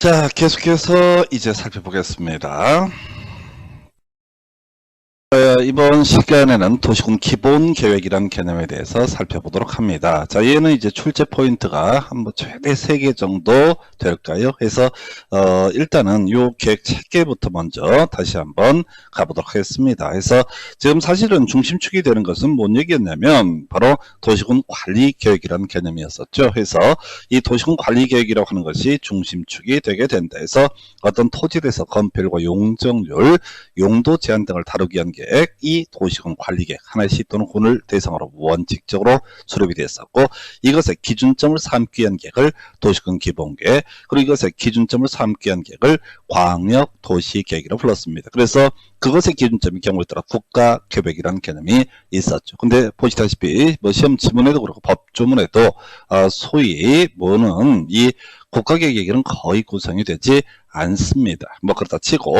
자, 계속해서 이제 살펴보겠습니다. 이번 시간에는 도시군 기본 계획이란 개념에 대해서 살펴보도록 합니다. 자, 얘는 이제 출제 포인트가 한번 최대 3개 정도 될까요? 해서 일단은 요 계획 체계부터 먼저 다시 한번 가보도록 하겠습니다. 그래서 지금 사실은 중심축이 되는 것은 뭔 얘기였냐면 바로 도시군 관리 계획이라는 개념이었었죠. 그래서 이 도시군 관리 계획이라고 하는 것이 중심축이 되게 된다. 해서 어떤 토지에 대해서 건폐율과 용적률, 용도 제한 등을 다루기 위한 계획, 이 도시군 관리계획 하나의 시 또는 군을 대상으로 원칙적으로 수립이 되었었고, 이것의 기준점을 삼기 위한 계획을 도시군 기본계획, 그리고 이것의 기준점을 삼기 위한 계획을 광역도시계획이라고 불렀습니다. 그래서 그것의 기준점이 경우에 따라 국가계획이라는 개념이 있었죠. 근데 보시다시피 뭐 시험 지문에도 그렇고 법조문에도 소위 뭐는 이 국가계획은 거의 구성이 되지 않습니다. 뭐 그렇다 치고,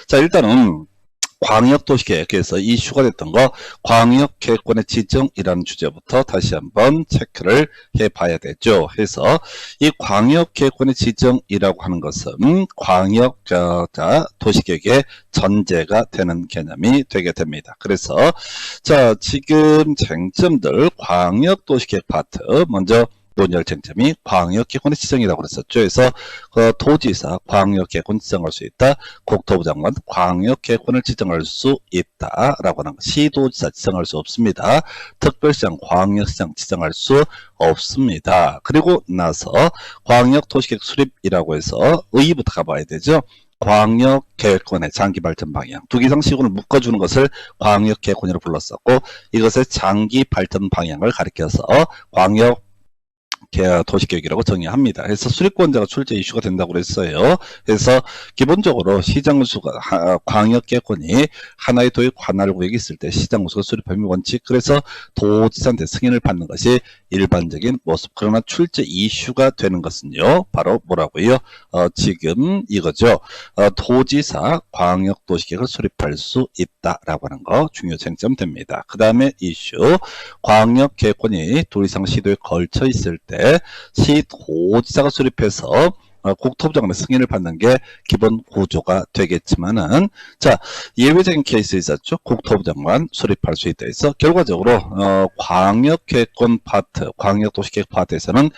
자, 일단은 광역도시계획에서 이슈가 됐던 거 광역계획권의 지정이라는 주제부터 다시 한번 체크를 해봐야 되죠. 해서 이 광역계획권의 지정이라고 하는 것은 광역 도시계획의 전제가 되는 개념이 되게 됩니다. 그래서 자, 지금 쟁점들 광역도시계획 파트 먼저 논의할 쟁점이 광역계획권의 지정이라고 그랬었죠. 그래서 도지사 광역계획권 지정할 수 있다. 국토부 장관 광역계획권을 지정할 수 있다라고 하는 것. 시도지사 지정할 수 없습니다. 특별시장, 광역시장 지정할 수 없습니다. 그리고 나서 광역도시계획 수립이라고 해서 의의부터 가봐야 되죠. 광역계획권의 장기발전 방향, 두 개 이상 시군을 묶어주는 것을 광역계획권이라고 불렀었고, 이것의 장기발전 방향을 가리켜서 광역 도시계획이라고 정의합니다. 그래서 수립권자가 출제 이슈가 된다고 그랬어요. 그래서 기본적으로 시장구수가 광역계획권이 하나의 도의 관할구역이 있을 때 시장구수가 수립함이 원칙, 그래서 도지사한테 승인을 받는 것이 일반적인 모습. 그러나 출제 이슈가 되는 것은요, 바로 뭐라고요? 지금 이거죠. 도지사 광역도시계획을 수립할 수 있다라고 하는 거 중요 쟁점 됩니다. 그 다음에 이슈, 광역계획권이 둘 이상 시도에 걸쳐 있을 때 시도지사가 수립해서 국토부 장관의 승인을 받는 게 기본 구조가 되겠지만은, 자, 예외적인 케이스 있었죠. 국토부 장관 수립할 수 있다 해서 결과적으로 광역계획권 파트, 광역도시계획 파트에서는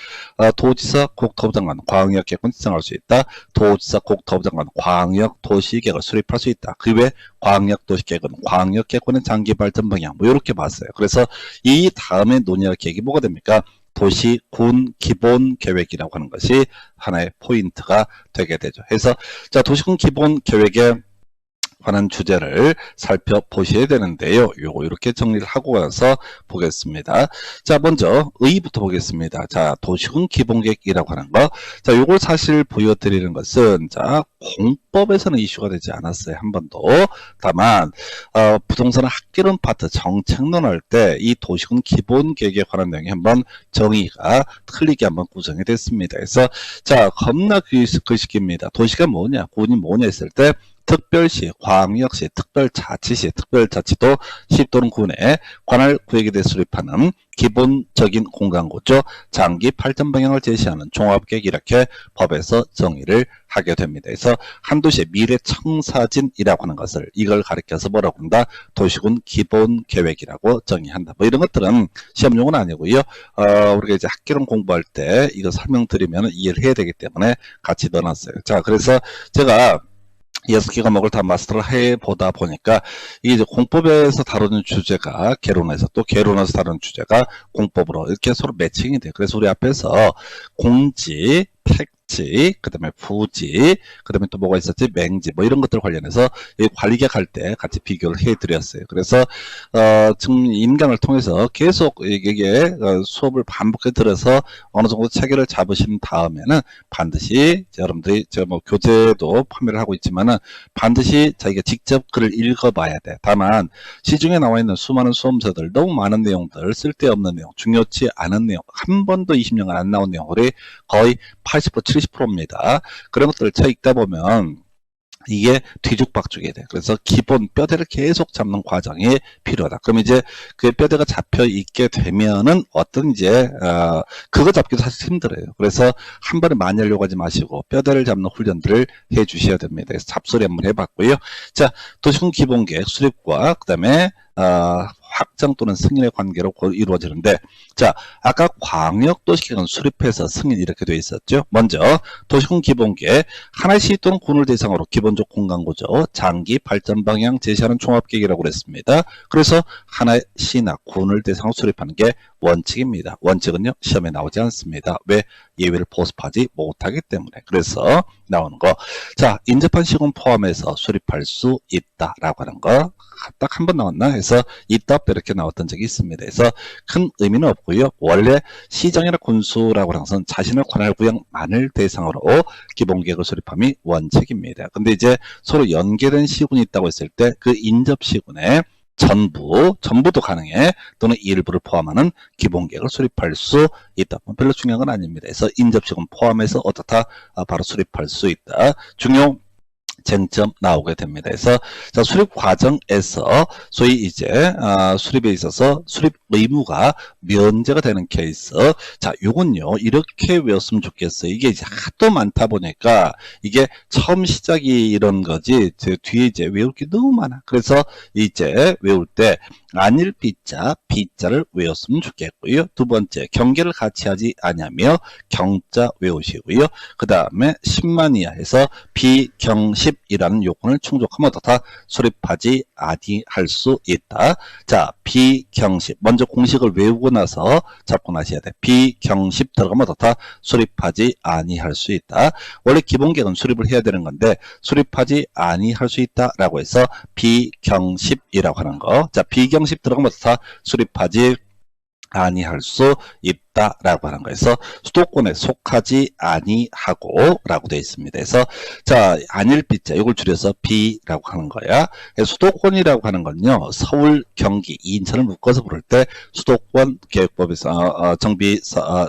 도지사, 국토부 장관, 광역계획권 지정할 수 있다. 도지사, 국토부 장관, 광역도시계획을 수립할 수 있다. 그 외 광역도시계획은 광역계획권의 장기발전 방향, 뭐 이렇게 봤어요. 그래서 이 다음에 논의할 계획이 뭐가 됩니까? 도시군 기본 계획이라고 하는 것이 하나의 포인트가 되게 되죠. 그래서 자, 도시군 기본 계획에 관한 주제를 살펴보셔야 되는데요. 요거 이렇게 정리를 하고 가서 보겠습니다. 자, 먼저 의의부터 보겠습니다. 자, 도시군 기본계획이라고 하는 거. 자, 요걸 사실 보여드리는 것은 자, 공법에서는 이슈가 되지 않았어요. 한 번도. 다만 부동산 학개론 파트 정책론 할 때 이 도시군 기본계획에 관한 내용이 한번 정의가 틀리게 한번 구성이 됐습니다. 그래서 자, 겁나 글씨입니다. 도시가 뭐냐, 군이 뭐냐 했을 때 특별시, 광역시, 특별자치시, 특별자치도 시 또는 군에 관할 구역에 대해 수립하는 기본적인 공간구조, 장기 발전 방향을 제시하는 종합계획, 이렇게 법에서 정의를 하게 됩니다. 그래서 한 도시의 미래 청사진이라고 하는 것을 이걸 가리켜서 뭐라고 한다? 도시군 기본계획이라고 정의한다. 뭐 이런 것들은 시험용은 아니고요. 우리가 이제 학개론 공부할 때 이거 설명드리면 이해를 해야 되기 때문에 같이 넣어놨어요. 자, 그래서 제가 6개 과목을 다 마스터를 해보다 보니까 이게 이제 공법에서 다루는 주제가 개론에서, 또 개론에서 다루는 주제가 공법으로 이렇게 서로 매칭이 돼요. 그래서 우리 앞에서 공지, 택지, 그 다음에 부지, 그 다음에 또 뭐가 있었지? 맹지, 뭐 이런 것들 관련해서 관리계획 할 때 같이 비교를 해드렸어요. 그래서 지금 인강을 통해서 계속 이게 수업을 반복해 들어서 어느 정도 체계를 잡으신 다음에는 반드시 여러분들이 제가 뭐 교재도 판매를 하고 있지만은 반드시 자기가 직접 글을 읽어봐야 돼. 다만 시중에 나와 있는 수많은 수험서들, 너무 많은 내용들, 쓸데없는 내용, 중요치 않은 내용, 한 번도 20년간 안 나온 내용들이 거의 80% 70%입니다. 그런 것들을 책 읽다 보면 이게 뒤죽박죽이 돼. 그래서 기본 뼈대를 계속 잡는 과정이 필요하다. 그럼 이제 그 뼈대가 잡혀 있게 되면은 어떤 이제 그거 잡기도 사실 힘들어요. 그래서 한 번에 많이 하려고 하지 마시고 뼈대를 잡는 훈련들을 해 주셔야 됩니다. 그래서 잡소리 한번 해봤고요. 자, 도시군 기본계획 수립과 그다음에 확정 또는 승인의 관계로 이루어지는데, 자, 아까 광역도시계획은 수립해서 승인 이렇게 되어 있었죠. 먼저 도시군 기본계획 하나시 또는 군을 대상으로 기본적 공간구조, 장기 발전 방향 제시하는 종합계획이라고 그랬습니다. 그래서 하나시나 군을 대상으로 수립하는 게 원칙입니다. 원칙은요, 시험에 나오지 않습니다. 왜? 예외를 보습하지 못하기 때문에. 그래서 나오는 거. 자, 인접한 시군 포함해서 수립할 수 있다라고 하는 거. 딱 한 번 나왔나 해서 있다 없다 이렇게 나왔던 적이 있습니다. 그래서 큰 의미는 없고요. 원래 시정이나 군수라고 하는 것은 자신의 관할 구역만을 대상으로 기본계획을 수립함이 원칙입니다. 근데 이제 서로 연계된 시군이 있다고 했을 때 그 인접 시군에 전부도 가능해, 또는 일부를 포함하는 기본계획을 수립할 수 있다. 별로 중요한 건 아닙니다. 그래서 인접시군 포함해서 어떻다? 바로 수립할 수 있다. 중요 쟁점 나오게 됩니다. 그래서 자, 수립 과정에서 소위 이제 수립에 있어서 수립 의무가 면제가 되는 케이스. 자, 요건요 이렇게 외웠으면 좋겠어요. 이게 이제 하도 많다 보니까 이게 처음 시작이 이런 거지 뒤에 이제 외울 게 너무 많아. 그래서 이제 외울 때 안일 B자, B자를 외웠으면 좋겠고요. 두 번째, 경계를 같이 하지 않으며 경자 외우시고요. 그 다음에 10만 이하에서 비경십이라는 요건을 충족하면 어떻다? 수립하지 아니할 수 있다. 자, 비경십. 먼저 공식을 외우고 나서 잡고 나셔야 돼. 비경십 들어가면 어떻다? 수립하지 아니할 수 있다. 원래 기본계획은 수립을 해야 되는 건데 수립하지 아니할 수 있다라고 해서 비경십이라고 하는 거. 자, 비경십 들어가면 다 수립하지 아니할 수 있다라고 하는 거에서 수도권에 속하지 아니하고 라고 되어 있습니다. 그래서 자, 안일 B자 이걸 줄여서 B라고 하는 거야. 수도권이라고 하는 건요, 서울, 경기, 인천을 묶어서 부를 때 수도권 계획법에서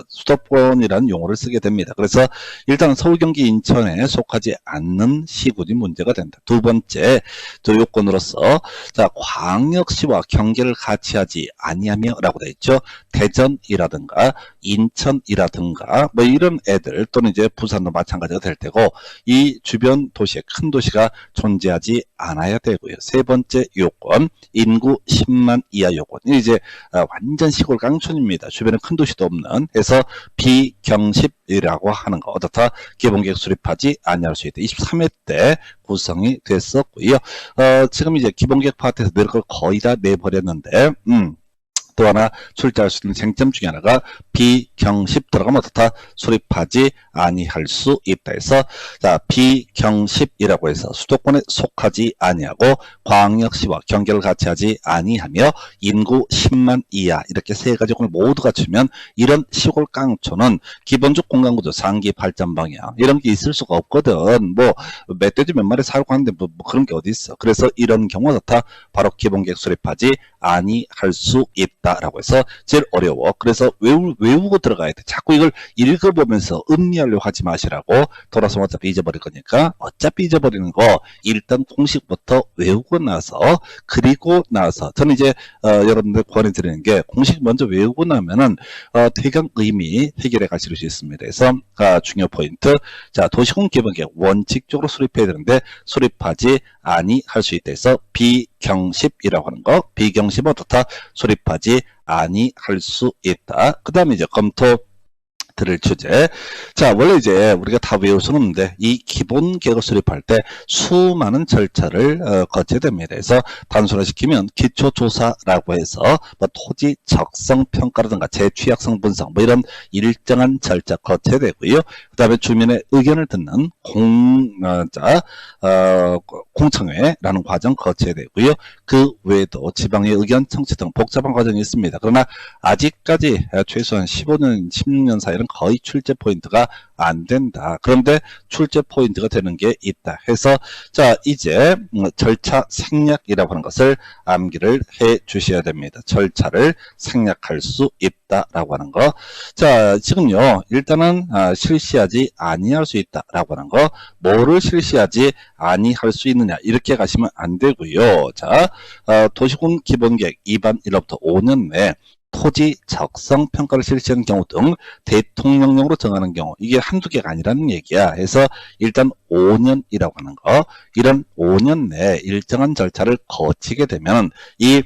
수도권이라는 용어를 쓰게 됩니다. 그래서 일단 서울, 경기, 인천에 속하지 않는 시군이 문제가 된다. 두 번째, 저 요건으로서 자, 광역시와 경계를 같이 하지 아니하며 라고 되어 있죠. 대전이라든가 인천이라든가 뭐 이런 애들, 또는 이제 부산도 마찬가지가 될 테고, 이 주변 도시에 큰 도시가 존재하지 않아야 되고요. 세 번째 요건, 인구 10만 이하 요건. 이제 완전 시골 깡촌입니다. 주변에 큰 도시도 없는. 해서 비경십이라고 하는 거 어떻다? 기본계획 수립하지 아니할 수 있다. 23회 때 구성이 됐었고요. 지금 이제 기본계획 파트에서 늘 걸 거의 다 내버렸는데, 또 하나 출제할 수 있는 쟁점 중에 하나가 비경십 들어가면 어떻다? 수립하지 아니할 수 있다 해서, 자, 비경십이라고 해서 수도권에 속하지 아니하고 광역시와 경계를 같이 하지 아니하며 인구 10만 이하, 이렇게 세 가지 요건을 모두 갖추면 이런 시골 깡촌은 기본적 공간구조, 상기 발전 방향 이런 게 있을 수가 없거든. 뭐 멧돼지 몇 마리 살고 하는데 뭐 그런 게 어디 있어. 그래서 이런 경우는 어떻다? 바로 기본계획 수립하지 아니할 수 있다라고 해서 제일 어려워. 그래서 외우고 들어가야 돼. 자꾸 이걸 읽어보면서 음미하려고 하지 마시라고. 돌아서면 어차피 잊어버릴 거니까. 어차피 잊어버리는 거 일단 공식부터 외우고 나서, 그리고 나서 저는 이제 여러분들 권해드리는 게, 공식 먼저 외우고 나면은 대강 의미 해결해 가실 수 있습니다. 그래서 중요 포인트, 자, 도시공 기본계획 원칙적으로 수립해야 되는데 수립하지 아니할 수 있다 해서 비경십이라고 하는 거, 비경십 어떻다? 수립하지 아니할 수 있다. 그 다음에 이제 검토 들을 주제. 자, 원래 이제 우리가 다 외울 수는 없는데 이 기본 계획을 수립할 때 수많은 절차를 거쳐야 됩니다. 그래서 단순화시키면 기초조사라고 해서 뭐 토지 적성 평가라든가 재취약성 분석 뭐 이런 일정한 절차 거쳐야 되고요. 그 다음에 주민의 의견을 듣는 공청회라는 과정 거쳐야 되고요. 그 외에도 지방의 의견 청취 등 복잡한 과정이 있습니다. 그러나 아직까지 최소한 15년, 16년 사이는 경우에는 거의 출제 포인트가 안 된다. 그런데 출제 포인트가 되는 게 있다 해서 자 이제 절차 생략이라고 하는 것을 암기를 해 주셔야 됩니다. 절차를 생략할 수 있다라고 하는 거. 자 지금요 일단은 실시하지 아니할 수 있다라고 하는 거. 뭐를 실시하지 아니할 수 있느냐 이렇게 가시면 안 되고요. 자 도시군 기본계획 2반 1호부터 5년 내 토지 적성 평가를 실시하는 경우 등 대통령령으로 정하는 경우 이게 한두 개가 아니라는 얘기야. 해서 일단 5년이라고 하는 거 이런 5년 내에 일정한 절차를 거치게 되면 이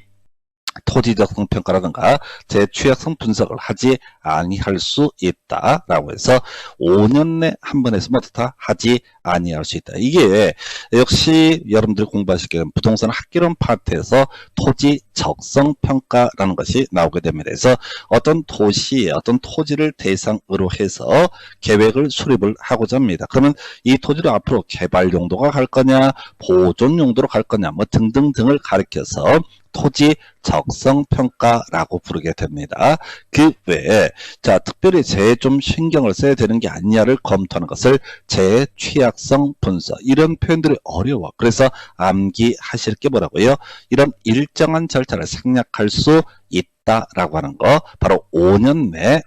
토지 적성 평가라든가 제 취약성 분석을 하지 아니할 수 있다라고 해서 5년 내 한 번에서 모두 다 하지 아니할 수 있다. 이게 역시 여러분들이 공부하실 때는 부동산 학개론 파트에서 토지 적성 평가라는 것이 나오게 됩니다. 그래서 어떤 도시에 어떤 토지를 대상으로 해서 계획을 수립을 하고자 합니다. 그러면 이 토지를 앞으로 개발 용도가 갈 거냐 보존 용도로 갈 거냐 뭐 등등등을 가리켜서 토지 적성 평가라고 부르게 됩니다. 그 외에 자 특별히 제 좀 신경을 써야 되는 게 아니냐를 검토하는 것을 제 취약성 분석 이런 표현들이 어려워. 그래서 암기하실 게 뭐라고요? 이런 일정한 절차를 생략할 수 있다라고 하는 거 바로 5년 내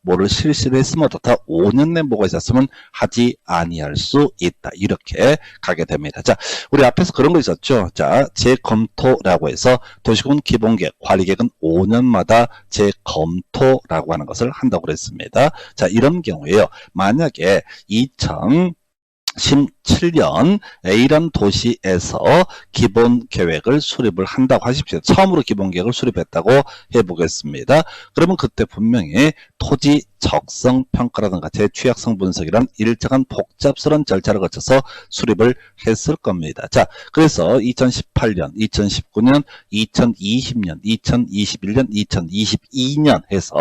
뭐를 실시를 했으면 어떻다 5년 내 뭐가 있었으면 하지 아니할 수 있다 이렇게 가게 됩니다. 자 우리 앞에서 그런 거 있었죠. 자 재검토라고 해서 도시군 기본계획 관리계획은 5년마다 재검토라고 하는 것을 한다고 그랬습니다. 자 이런 경우에요 만약에 2017년 A라는 도시에서 기본계획을 수립을 한다고 하십시오. 처음으로 기본계획을 수립했다고 해보겠습니다. 그러면 그때 분명히 토지 적성 평가라든가 제 취약성 분석이란 일정한 복잡스러운 절차를 거쳐서 수립을 했을 겁니다. 자, 그래서 2018년, 2019년, 2020년, 2021년, 2022년 해서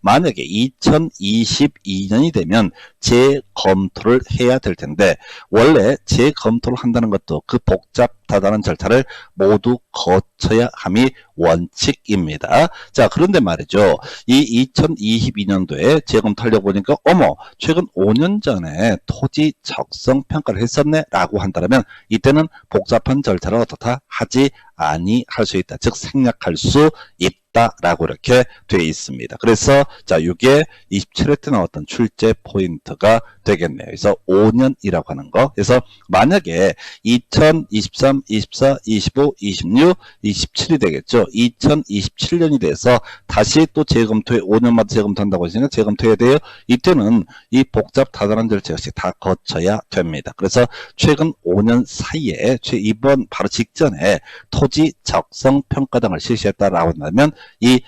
만약에 2022년이 되면 재검토를 해야 될 텐데 원래 재검토를 한다는 것도 그 복잡하다는 절차를 모두 거쳐야 함이 원칙입니다. 자, 그런데 말이죠. 이 2022년도에 재검토하려고 보니까 어머 최근 5년 전에 토지 적성 평가를 했었네 라고 한다면 이때는 복잡한 절차를 어떻다 하지 아니할 수 있다. 즉 생략할 수 있다라고 이렇게 되어 있습니다. 그래서 자 이게 27회 때 나왔던 출제 포인트가 되겠네요. 그래서 5년이라고 하는 거. 그래서 만약에 2023, 24, 25, 26, 27이 되겠죠. 2027년이 돼서 다시 또 재검토에 5년마다 재검토한다고 하시니까 재검토해야 돼요. 이때는 이 복잡다단한 절차 역시 다 거쳐야 됩니다. 그래서 최근 5년 사이에 이번 바로 직전에 토지 적성 평가 등을 실시했다라고 한다면 이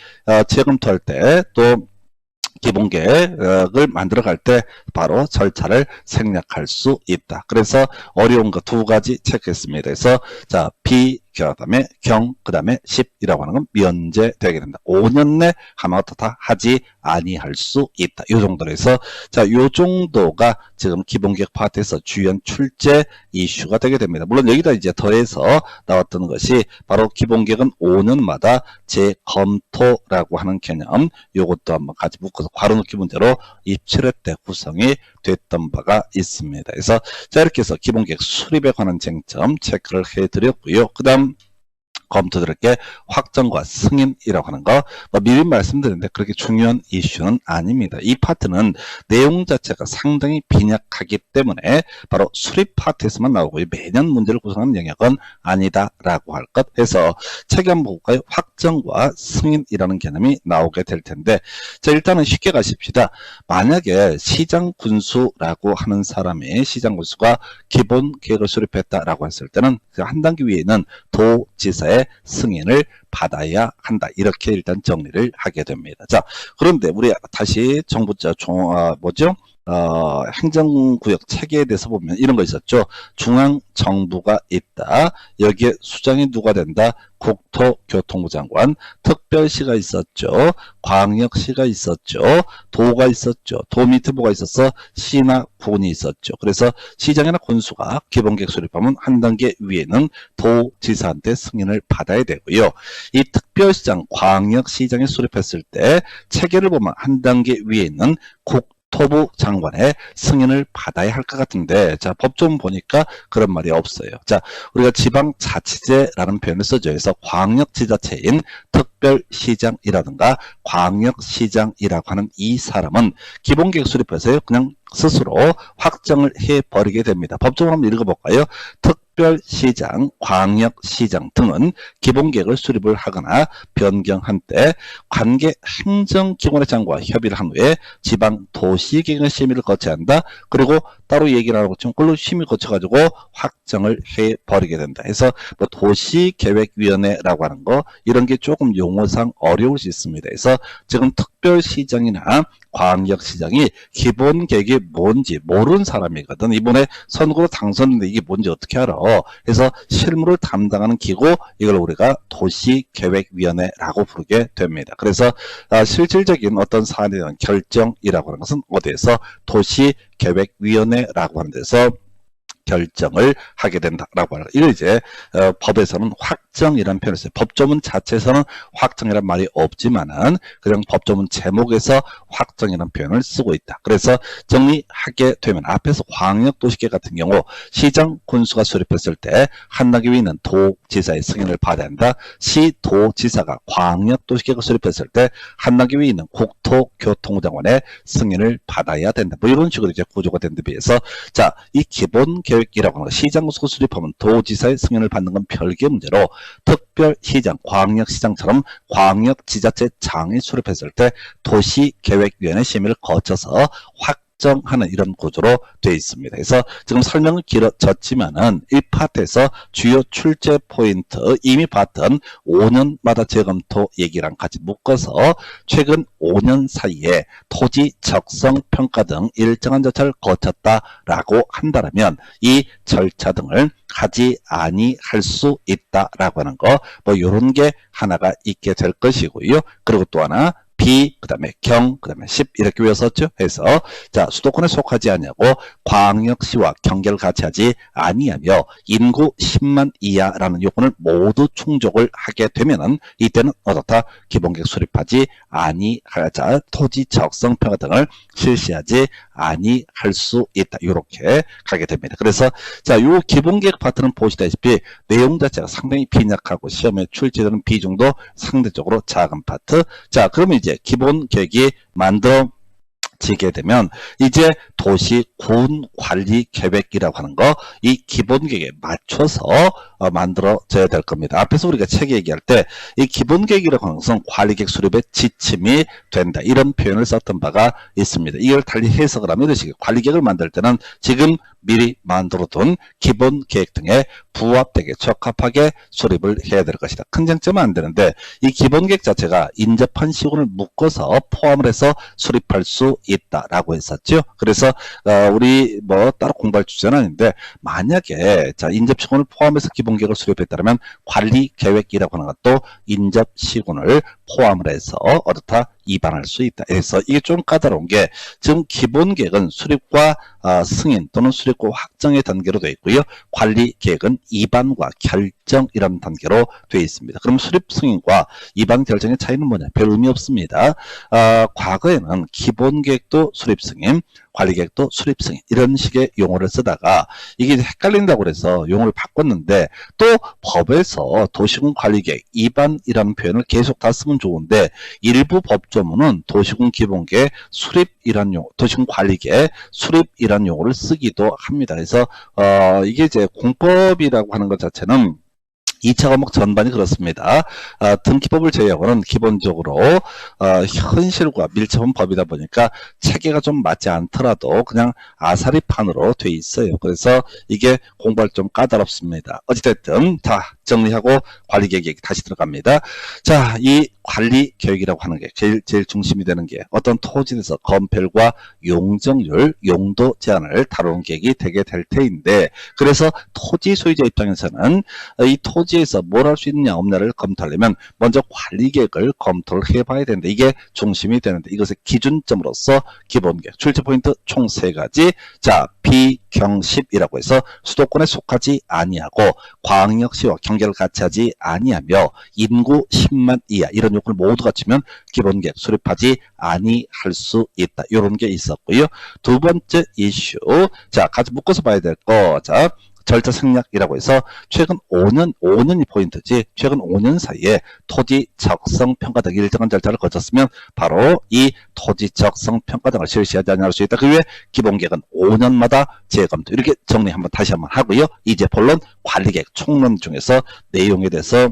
재검토할 때 또 기본계획을 만들어갈 때 바로 절차를 생략할 수 있다. 그래서 어려운 거 두 가지 체크했습니다. 그래서 자 B 그다음에 경 그다음에 10이라고 하는 건 면제되게 된다. 5년 내 하나부터 다 하지 아니할 수 있다. 이 정도로 해서 자 요 정도가 지금 기본계획 파트에서 주연 출제 이슈가 되게 됩니다. 물론 여기다 이제 더해서 나왔던 것이 바로 기본계획은 5년마다 재검토라고 하는 개념 요것도 한번 같이 묶어서 괄호넣기 문제로 27회 때 구성이 됐던 바가 있습니다. 그래서 자 이렇게 해서 기본계획 수립에 관한 쟁점 체크를 해드렸고요. 그 다음 검토드릴 게 확정과 승인이라고 하는 거 미리 말씀드렸는데 그렇게 중요한 이슈는 아닙니다. 이 파트는 내용 자체가 상당히 빈약하기 때문에 바로 수립 파트에서만 나오고 매년 문제를 구성하는 영역은 아니다라고 할 것 해서 책에 한번 볼까요? 확정과 승인이라는 개념이 나오게 될 텐데 자 일단은 쉽게 가십시다. 만약에 시장군수라고 하는 사람이 시장군수가 기본 계획을 수립했다라고 했을 때는 그 한 단계 위에 있는 도지사의 승인을 받아야 한다. 이렇게 일단 정리를 하게 됩니다. 자, 그런데 우리 다시 정부자 행정구역 체계에 대해서 보면 이런 거 있었죠. 중앙정부가 있다. 여기에 수장이 누가 된다? 국토교통부 장관. 특별시가 있었죠. 광역시가 있었죠. 도가 있었죠. 도 밑에 뭐가 있었어? 시나 군이 있었죠. 그래서 시장이나 군수가 기본계획 수립하면 한 단계 위에는 도지사한테 승인을 받아야 되고요. 이 특별시장, 광역시장이 수립했을 때 체계를 보면 한 단계 위에 있는 국토부 장관의 승인을 받아야 할 것 같은데, 자, 법조문 보니까 그런 말이 없어요. 자, 우리가 지방자치제라는 표현을 쓰죠. 그래서 광역지자체인 특별시장이라든가 광역시장이라고 하는 이 사람은 기본계획 수립해서요, 그냥 스스로 확정을 해버리게 됩니다. 법조문 한번 읽어볼까요? 특별시장, 광역시장 등은 기본계획을 수립을 하거나 변경한 때 관계 행정기관의 장과 협의를 한 후에 지방도시계획의 심의를 거쳐야 한다. 그리고 따로 얘기를 하고 좀 그걸로 심의 거쳐가지고 확정을 해버리게 된다. 해서 뭐 도시계획위원회라고 하는 거 이런 게 조금 용어상 어려울 수 있습니다. 그래서 지금 특별시장이나 광역시장이 기본계획이 뭔지 모르는 사람이거든. 이번에 선거로 당선했는데 이게 뭔지 어떻게 알아? 그래서 실무를 담당하는 기구, 이걸 우리가 도시계획위원회라고 부르게 됩니다. 그래서 실질적인 어떤 사안에 대한 결정이라고 하는 것은 어디에서 도시계획위원회라고 하는 데서 결정을 하게 된다라고 하는 거. 이걸 이제 법에서는 확정이라는 표현을 써요. 법조문 자체에서는 확정이라는 말이 없지만은 그냥 법조문 제목에서 확정이라는 표현을 쓰고 있다. 그래서 정리하게 되면 앞에서 광역도시계획 같은 경우 시장 군수가 수립했을 때 한 단계 위에 있는 도지사의 승인을 받아야 한다. 시도지사가 광역도시계획을 수립했을 때 한 단계 위에 있는 국토교통부 장관의 승인을 받아야 된다. 뭐 이런 식으로 이제 구조가 된 데 비해서 자, 이 기본 계획이라고 하는 거, 시장 군수가 수립하면 도지사의 승인을 받는 건 별개 문제로 특별시장, 광역시장처럼 광역지자체장이 수립했을 때 도시계획위원회 심의를 거쳐서 확정하는 이런 구조로 되어 있습니다. 그래서 지금 설명은 길어졌지만은 1파트에서 주요 출제 포인트 이미 봤던 5년마다 재검토 얘기랑 같이 묶어서 최근 5년 사이에 토지 적성 평가 등 일정한 절차를 거쳤다라고 한다면 이 절차 등을 하지 아니할 수 있다라고 하는 거, 뭐 이런 게 하나가 있게 될 것이고요. 그리고 또 하나 비, 그 다음에 경, 그 다음에 10 이렇게 외웠었죠. 해서 자, 수도권에 속하지 아니하고 광역시와 경계를 같이 하지 아니하며 인구 10만 이하라는 요건을 모두 충족을 하게 되면은 이때는 어떻다? 기본계획 수립하지 아니하자 토지 적성 평가 등을 실시하지 아니할 수 있다. 이렇게 가게 됩니다. 그래서 자, 요 기본계획 파트는 보시다시피 내용 자체가 상당히 빈약하고 시험에 출제되는 비중도 상대적으로 작은 파트. 자, 그러면 이제 기본계획이 만들어지게 되면 이제 도시군 관리 계획이라고 하는 거, 이 기본계획에 맞춰서 만들어져야 될 겁니다. 앞에서 우리가 책 얘기할 때 이 기본계획이라고 하는 것은 관리계획 수립의 지침이 된다, 이런 표현을 썼던 바가 있습니다. 이걸 달리 해석을 하면 이렇게 관리계획을 만들 때는 지금 미리 만들어둔 기본계획 등에 부합되게 적합하게 수립을 해야 될 것이다. 큰 쟁점은 안 되는데 이 기본계획 자체가 인접한 시군을 묶어서 포함을 해서 수립할 수 있다라고 했었죠. 그래서 우리 뭐 따로 공부할 주제는 아닌데 만약에 자, 인접시군을 포함해서 기본계획을 수립했다면 관리계획이라고 하는 것도 인접시군을 포함을 해서 어떻다? 위반할 수 있다. 그래서 이게 좀 까다로운 게 지금 기본계획은 수립과 승인 또는 수립과 확정의 단계로 되어 있고요. 관리계획은 위반과 결정이라는 단계로 되어 있습니다. 그럼 수립 승인과 위반 결정의 차이는 뭐냐? 별 의미 없습니다. 과거에는 기본계획도 수립 승인, 관리계획도 수립 승인 이런 식의 용어를 쓰다가 이게 헷갈린다고 그래서 용어를 바꿨는데 또 법에서 도시군 관리계획 위반이라는 표현을 계속 다 쓰면 좋은데 일부 법조문은 도시군 기본계획 수립이란 용어, 도시군 관리계획 수립이란 용어를 쓰기도 합니다. 그래서 이게 이제 공법이라고 하는 것 자체는 2차 과목 전반이 그렇습니다. 등기법을 제외하고는 기본적으로 현실과 밀접한 법이다 보니까 체계가 좀 맞지 않더라도 그냥 아사리판으로 돼 있어요. 그래서 이게 공부할 좀 까다롭습니다. 어찌됐든 자, 정리하고 관리계획 얘기 다시 들어갑니다. 자, 이 관리계획이라고 하는 게 제일 중심이 되는 게 어떤 토지에서 건폐율과 용적률, 용도 제한을 다루는 계획이 되게 될 테인데, 그래서 토지 소유자 입장에서는 이 토지에서 뭘 할 수 있느냐 없느냐를 검토하려면 먼저 관리계획을 검토를 해봐야 되는데, 이게 중심이 되는데 이것의 기준점으로서 기본계획, 출제포인트 총 3가지. 자, 비경십이라고 해서 수도권에 속하지 아니하고 광역시와 경계를 같이 하지 아니하며 인구 10만 이하, 이런 요건을 모두 갖추면 기본계획 수립하지 아니할 수 있다. 이런 게 있었고요. 두 번째 이슈, 자, 같이 묶어서 봐야 될 거. 자, 절차 생략이라고 해서 최근 5년이 포인트지, 최근 5년 사이에 토지 적성 평가 등 일정한 절차를 거쳤으면 바로 이 토지 적성 평가 등을 실시하지 않을 수 있다. 그 외에 기본계획은 5년마다 재검토. 이렇게 정리 다시 한번 하고요. 이제 본론 관리계획 총론 중에서 내용에 대해서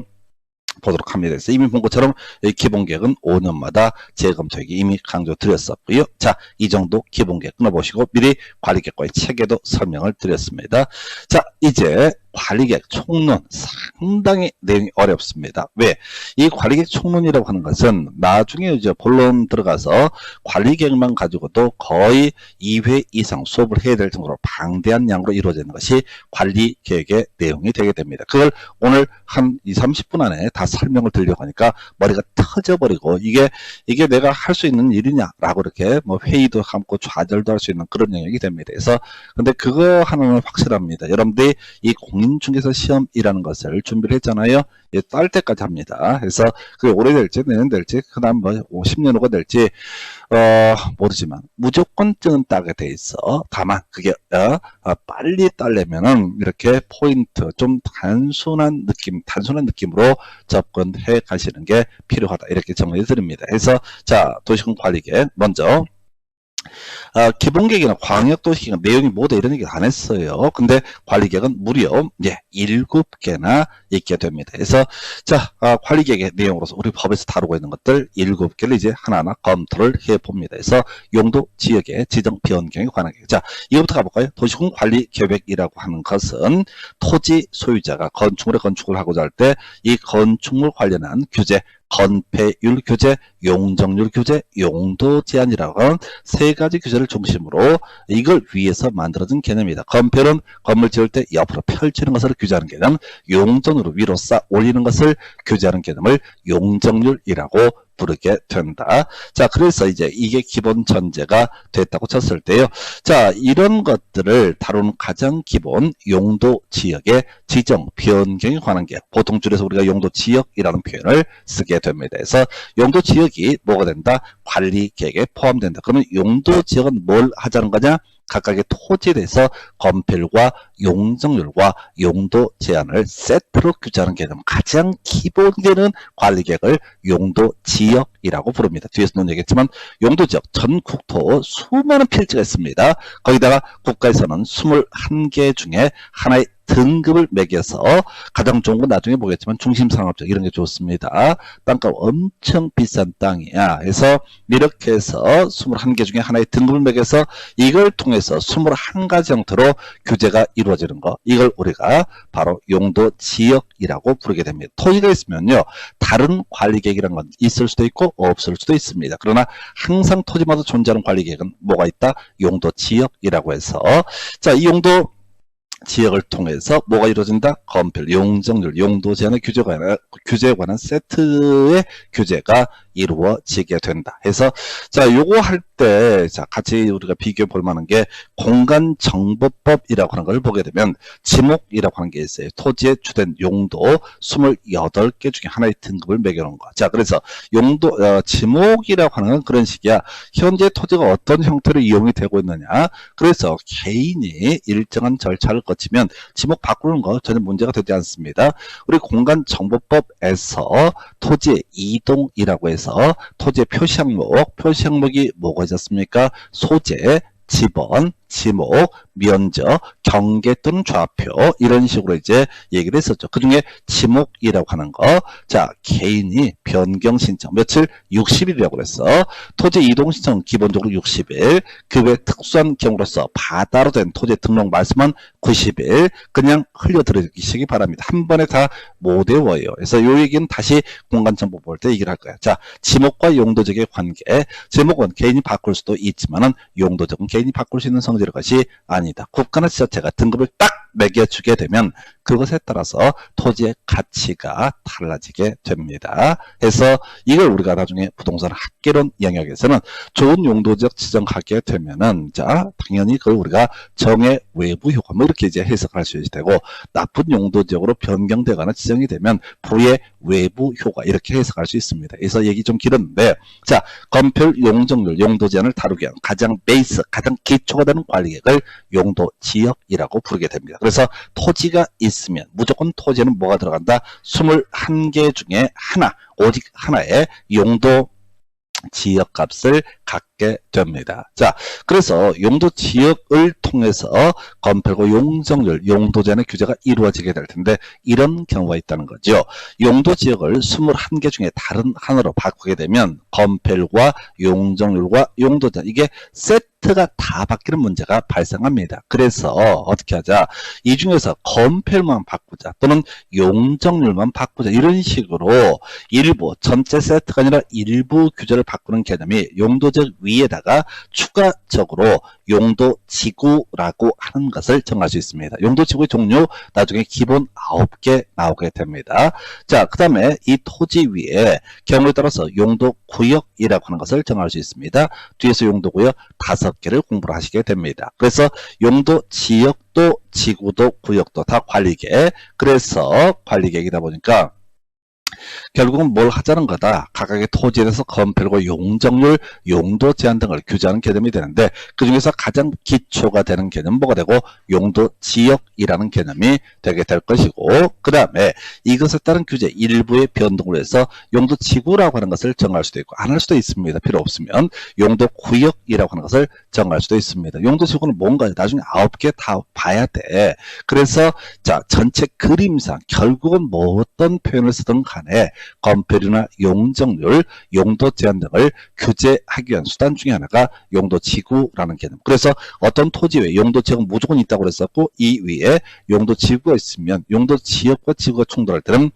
보도록 합니다. 그래서 이미 본 것처럼 기본계획은 5년마다 재검토액이 이미 강조드렸었고요. 자, 이 정도 기본계획 끊어보시고 미리 관리계획과의 체계도 설명을 드렸습니다. 자, 이제 관리계획 총론 상당히 내용이 어렵습니다. 왜? 이 관리계획 총론이라고 하는 것은 나중에 이제 본론 들어가서 관리계획만 가지고도 거의 2회 이상 수업을 해야 될 정도로 방대한 양으로 이루어지는 것이 관리계획의 내용이 되게 됩니다. 그걸 오늘 한 30분 안에 다 설명을 드리려고 하니까 머리가 터져버리고 이게 내가 할 수 있는 일이냐라고 이렇게 뭐 회의도 함고 좌절도 할 수 있는 그런 영역이 됩니다. 그래서 근데 그거 하나는 확실합니다. 여러분들이 이 공인중개사 시험이라는 것을 준비를 했잖아요. 예, 딸 때까지 합니다. 그래서 그게 오래될지 내년 될지 그다음 뭐 10년 후가 될지 모르지만 무조건증은 따게 돼 있어. 다만 그게 빨리 따려면은 이렇게 포인트 좀 단순한 느낌으로 접근해 가시는 게 필요하다. 이렇게 정리해 드립니다. 그래서 자, 도시군 관리계획 먼저 기본계획이나 광역도시계획 내용이 뭐다 이런 얘기 안 했어요. 근데 관리계획은 무려 7개나 있게 됩니다. 그래서 자, 관리계획의 내용으로서 우리 법에서 다루고 있는 것들 7개를 이제 하나하나 검토를 해봅니다. 그래서 용도 지역의 지정 변경에 관한 계획. 자, 이거부터 가볼까요? 도시군 관리계획이라고 하는 것은 토지 소유자가 건축을 하고자 할 때 이 건축물 관련한 규제, 건폐율 규제, 용적률 규제, 용도 제한이라고 하는 3가지 규제를 중심으로 이걸 위해서 만들어진 개념이다. 건폐율은 건물 지을 때 옆으로 펼치는 것을 규제하는 개념, 용적률을 위로 쌓아 올리는 것을 규제하는 개념을 용적률이라고 부르게 된다. 자, 그래서 이제 이게 기본 전제가 됐다고 쳤을 때요. 자, 이런 것들을 다루는 가장 기본 용도 지역의 지정, 변경에 관한 게 보통 줄에서 우리가 용도 지역이라는 표현을 쓰게 됩니다. 그래서 용도 지역이 뭐가 된다? 관리계획에 포함된다. 그러면 용도 지역은 뭘 하자는 거냐? 각각의 토지에 대해서 건폐율과 용적률과 용도 제한을 세트로 규제하는 개념, 가장 기본되는 관리계획을 용도 지역이라고 부릅니다. 뒤에서는 얘기했지만 용도 지역 전 국토 수많은 필지가 있습니다. 거기다가 국가에서는 21개 중에 하나의 등급을 매겨서 가장 좋은 건 나중에 보겠지만 중심상업적 이런 게 좋습니다. 땅값 엄청 비싼 땅이야. 그래서 이렇게 해서 21개 중에 하나의 등급을 매겨서 이걸 통해서 21가지 형태로 규제가 이루어지는 거, 이걸 우리가 바로 용도 지역이라고 부르게 됩니다. 토지가 있으면요, 다른 관리계획이라는 건 있을 수도 있고 없을 수도 있습니다. 그러나 항상 토지마다 존재하는 관리계획은 뭐가 있다? 용도 지역이라고 해서, 자, 이 용도 지역을 통해서 뭐가 이루어진다? 건폐율, 용적률, 용도 제한의 규제에 관한 세트의 규제가 이루어지게 된다. 해서 자, 요거 할 때 자, 같이 우리가 비교해 볼 만한 게 공간정보법이라고 하는 걸 보게 되면 지목이라고 하는 게 있어요. 토지의 주된 용도 28개 중에 하나의 등급을 매겨 놓은 거. 자, 그래서 용도 지목이라고 하는 건 그런 식이야. 현재 토지가 어떤 형태로 이용이 되고 있느냐. 그래서 개인이 일정한 절차를 거치면 지목 바꾸는 거 전혀 문제가 되지 않습니다. 우리 공간정보법에서 토지의 이동이라고 해서 토지의 표시 항목이 뭐가 있었습니까? 소재, 지번, 지목, 면적, 경계 또는 좌표 이런 식으로 이제 얘기를 했었죠. 그 중에 지목이라고 하는 거, 자 개인이 변경 신청 며칠 60일이라고 그랬어. 토지 이동 신청은 기본적으로 60일, 그 외 특수한 경우로서 바다로 된 토지 등록 말씀은 90일 그냥 흘려들으시기 바랍니다. 한 번에 다 못 외워요. 그래서 요 얘기는 다시 공간정보 볼 때 얘기를 할 거야. 자, 지목과 용도적의 관계. 지목은 개인이 바꿀 수도 있지만은 용도적은 개인이 바꿀 수 있는 성질의 것이 아니다. 국가나 지자체가 등급을 딱 매겨주게 되면 그것에 따라서 토지의 가치가 달라지게 됩니다. 그래서 이걸 우리가 나중에 부동산 학개론 영역에서는 좋은 용도적 지정하게 되면은 자 당연히 그걸 우리가 정의 외부 효과 뭐 이렇게 이제 해석할 수 있게 되고, 나쁜 용도적으로 변경되거나 지정이 되면 부의 외부 효과 이렇게 해석할 수 있습니다. 그래서 얘기 좀 길었는데, 자 건폐율, 용적률, 용도 제한을 다루기 위한 가장 베이스, 가장 기초가 되는 관리계획을 용도 지역이라고 부르게 됩니다. 그래서 토지가 있으면 무조건 토지에는 뭐가 들어간다? 21개 중에 하나, 오직 하나의 용도 지역값을 갖게 됩니다. 자, 그래서 용도 지역을 통해서 건폐율과 용적률, 용도 제한의 규제가 이루어지게 될 텐데 이런 경우가 있다는 거죠. 용도 지역을 21개 중에 다른 하나로 바꾸게 되면 건폐율과 용적률과 용도 제한 이게 세트가 다 바뀌는 문제가 발생합니다. 그래서 어떻게 하자? 이 중에서 건폐율만 바꾸자 또는 용적률만 바꾸자 이런 식으로 일부, 전체 세트가 아니라 일부 규제를 바꾸는 개념이 용도적 위에다가 추가적으로 용도지구라고 하는 것을 정할 수 있습니다. 용도지구의 종류 나중에 기본 9개 나오게 됩니다. 자, 그 다음에 이 토지 위에 경우에 따라서 용도구역이라고 하는 것을 정할 수 있습니다. 뒤에서 용도구역 5개를 공부를 하시게 됩니다. 그래서 용도지역도 지구도 구역도 다 관리계, 그래서 관리계획이다 보니까 결국은 뭘 하자는 거다. 각각의 토지에 대해서 건폐율과 용적률, 용도 제한 등을 규제하는 개념이 되는데 그 중에서 가장 기초가 되는 개념은 뭐가 되고 용도 지역이라는 개념이 되게 될 것이고, 그 다음에 이것에 따른 규제 일부의 변동을 해서 용도 지구라고 하는 것을 정할 수도 있고 안 할 수도 있습니다. 필요 없으면 용도 구역이라고 하는 것을 정할 수도 있습니다. 용도 지구는 뭔가 나중에 9개 다 봐야 돼. 그래서 자 전체 그림상 결국은 뭐 어떤 표현을 쓰든 간에 건폐율이나 용적률, 용도 제한 등을 규제하기 위한 수단 중에 하나가 용도지구라는 개념. 그래서 어떤 토지 외에 용도지역은 무조건 있다고 그랬었고 이 위에 용도지구가 있으면 용도지역과 지구가 충돌할 때는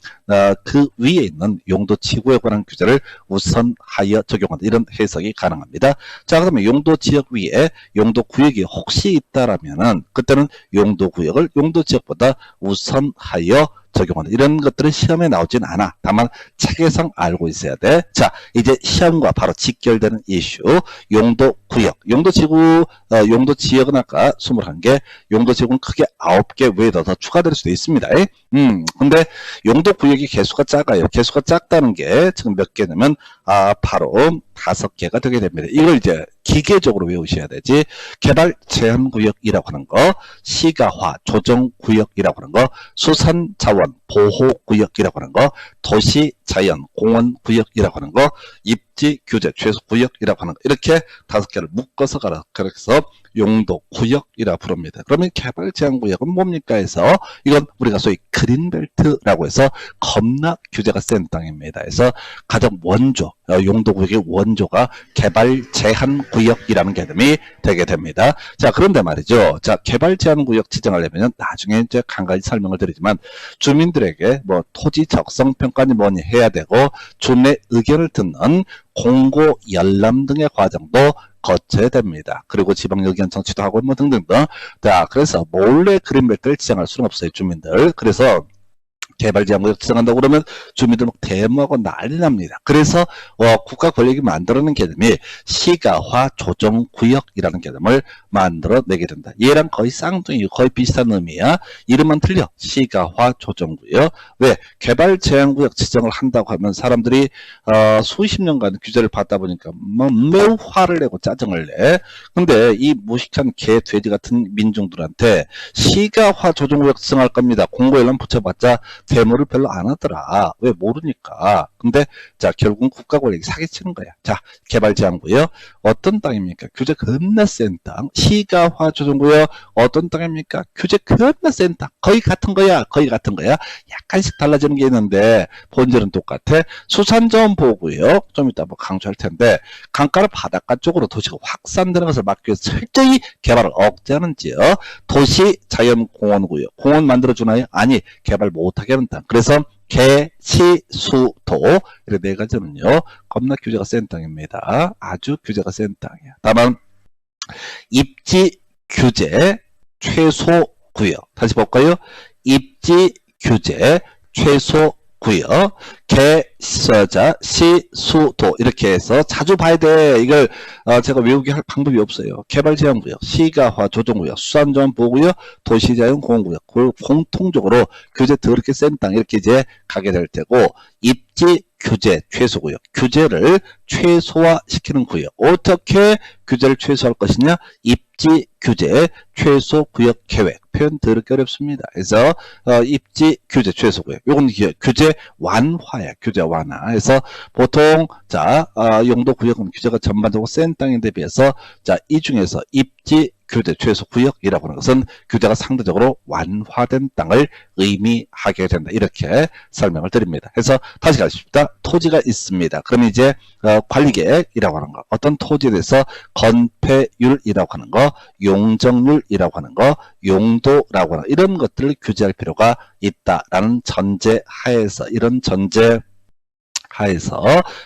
그 위에 있는 용도지구에 관한 규제를 우선하여 적용한다. 이런 해석이 가능합니다. 자, 그러면 용도지역 위에 용도구역이 혹시 있다라면은 그때는 용도구역을 용도지역보다 우선하여 적용한다. 이런 것들은 시험에 나오진 않아. 다만 책에서 알고 있어야 돼. 자, 이제 시험과 바로 직결되는 이슈. 용도구역. 용도지구, 용도지역은 아까 21개, 용도지역은 크게 9개 외에도 더 추가될 수도 있습니다. 근데 용도구역이 개수가 작아요. 개수가 작다는 게 지금 몇 개냐면, 바로 5개가 되게 됩니다. 이걸 이제 기계적으로 외우셔야 되지. 개발 제한구역이라고 하는 거, 시가화 조정구역이라고 하는 거, 수산자원 보호구역이라고 하는 거, 도시자연 공원구역이라고 하는 거, 입지 규제 최소구역이라고 하는 거, 이렇게 5개를 묶어서 가라. 그래서 용도구역이라 부릅니다. 그러면 개발 제한구역은 뭡니까 해서 이건 우리가 소위 그린벨트라고 해서 겁나 규제가 센 땅입니다. 그래서 가장 원조, 용도구역의 원조가 개발 제한구역이라는 개념이 되게 됩니다. 자, 그런데 말이죠. 자, 개발 제한구역 지정하려면 나중에 이제 한 가지 설명을 드리지만 주민들에게 뭐 토지 적성 평가니 뭐니 해야 되고 주민의 의견을 듣는 공고 열람 등의 과정도 거쳐야 됩니다. 그리고 지방 의견 청취도 하고 뭐 등등등. 자, 그래서 몰래 그린벨트를 지정할 수는 없어요, 주민들. 그래서 개발 제한구역 지정한다고 그러면 주민들 막 데모하고 난리 납니다. 그래서 국가 권력이 만들어낸 개념이 시가화 조정구역이라는 개념을 만들어내게 된다. 얘랑 거의 쌍둥이, 거의 비슷한 의미야. 이름만 틀려. 시가화 조정구역. 왜? 개발 제한구역 지정을 한다고 하면 사람들이 수십 년간 규제를 받다 보니까 뭐 매우 화를 내고 짜증을 내. 근데 이 무식한 개, 돼지 같은 민중들한테 시가화 조정구역 지정할 겁니다. 공고열람 붙여봤자 대모를 별로 안 하더라. 왜? 모르니까. 근데 자, 결국은 국가권력이 사기치는 거야. 자, 개발제한구요. 어떤 땅입니까? 규제 겁나 센 땅. 시가화 조정구요. 어떤 땅입니까? 규제 겁나 센 땅. 거의 같은 거야. 거의 같은 거야. 약간씩 달라지는 게 있는데 본질은 똑같아. 수산자원 보호구요. 좀 이따 뭐 강조할 텐데 강가를 바닷가 쪽으로 도시가 확산되는 것을 막기 위해서 철저히 개발을 억제하는 지역. 도시 자연공원구요. 공원 만들어주나요? 아니, 개발 못하게 하는 땅. 그래서 개, 시, 수, 도 이렇게 네 가지는요 겁나 규제가 센 땅입니다. 아주 규제가 센 땅이야. 다만 입지 규제 최소 구역. 다시 볼까요? 입지 규제 최소 구역. 개, 서자, 시, 수, 도 이렇게 해서 자주 봐야 돼. 이걸 제가 외우게 할 방법이 없어요. 개발제한구역, 시가화 조정구역, 수산자원 보호구역, 도시자연 공원구역. 그걸 공통적으로 규제 더럽게 센 땅 이렇게 이제 가게 될 테고 입지 규제 최소구역. 규제를 최소화시키는 구역. 어떻게 규제를 최소화할 것이냐? 입지 규제 최소구역 계획. 표현 더럽게 어렵습니다. 그래서 입지 규제 최소구역. 요건 규제 완화야. 규제 완화. 그래서 보통 자 용도 구역은 규제가 전반적으로 센 땅에 대비해서 자 이 중에서 입지 규제 최소 구역이라고 하는 것은 규제가 상대적으로 완화된 땅을 의미하게 된다. 이렇게 설명을 드립니다. 그래서 다시 가십시다. 토지가 있습니다. 그럼 이제 관리계획이라고 하는 거, 어떤 토지에 대해서 건폐율이라고 하는 거, 용적률이라고 하는 거, 용도라고 하는 이런 것들을 규제할 필요가 있다라는 전제 하에서 이런 전제 하에서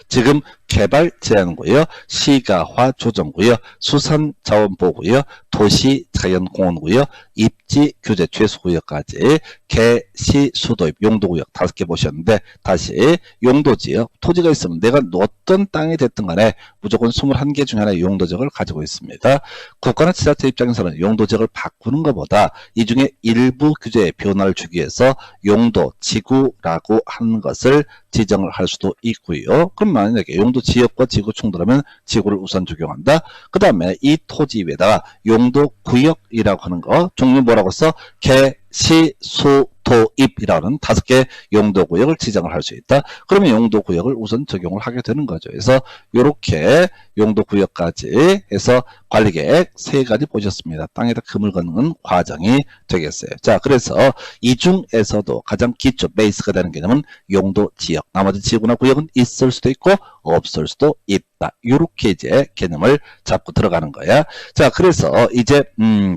지금 개발 제한구요, 시가화 조정구요, 수산자원보호구요, 도시자연공원구요, 입지 규제 최소구역까지 개, 시, 수도입, 용도구역 5개 보셨는데 다시 용도지역, 토지가 있으면 내가 어떤 땅이 됐든 간에 무조건 21개 중에 하나의 용도지역을 가지고 있습니다. 국가나 지자체 입장에서는 용도지역을 바꾸는 것보다 이 중에 일부 규제에 변화를 주기 위해서 용도, 지구라고 하는 것을 지정을 할 수도 있고요. 그럼 만약에 용도 지역과 지구 충돌하면 지구를 우선 적용한다. 그 다음에 이 토지 위에다가 용도 구역이라고 하는 거 종류 뭐라고 써? 개, 시, 수, 도, 입이라는 5개 용도구역을 지정을 할 수 있다. 그러면 용도구역을 우선 적용을 하게 되는 거죠. 그래서 이렇게 용도구역까지 해서 관리계획 3가지 보셨습니다. 땅에다 금을 걷는 과정이 되겠어요. 자, 그래서 이 중에서도 가장 기초 베이스가 되는 개념은 용도지역. 나머지 지구나 구역은 있을 수도 있고 없을 수도 있다. 이렇게 이제 개념을 잡고 들어가는 거야. 자, 그래서 이제